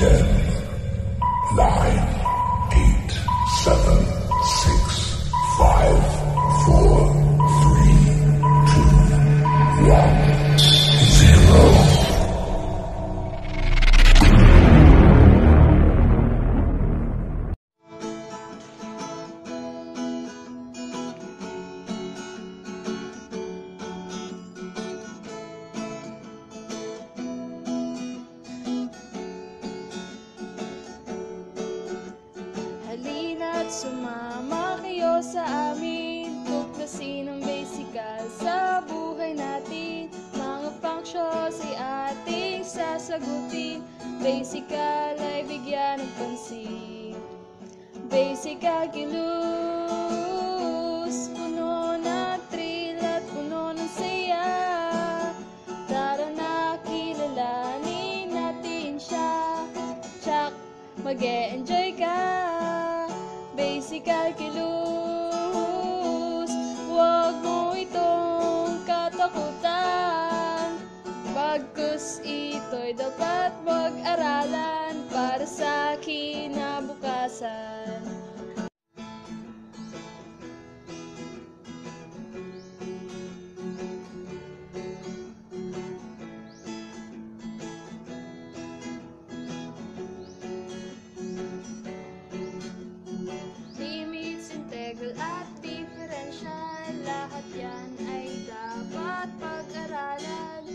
10, 9, 8, 7, 6, 5, 4, 3, 2, 1, 0. Halina't sumama kayo sa amin, tuklasin ang basical sa buhay natin. Mga functions ay ating sasagutin, basical ay bigyan ng pansin. Basic calculus, puno ng thrill at puno ng saya. Tara na kilalanin natin siya, tsak, mag-e-enjoy ka. Basic calculus, huwag mo itong katakutan. Bagkus ito'y dapat mag-aralan para sa kinabukasan. At differential, lahat yan ay dapat pag-aralan.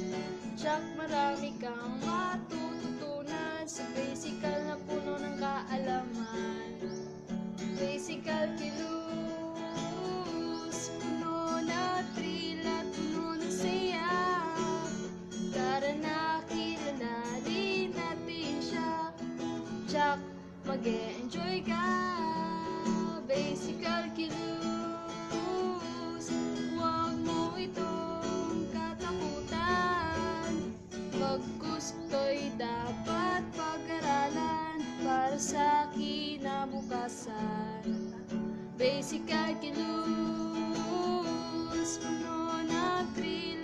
Tsak, marami kang matututunan sa basical na puno ng kaalaman. Basic calculus, puno na thrill at puno ng saya. Tara na kilalanin natin siya, tsak, mag-e-enjoy ka. Basic calculus, huwag mo itong katakutan. Bagkus to'y dapat pag-aralan para sa kinabukasan. Basic calculus, puno ng thrill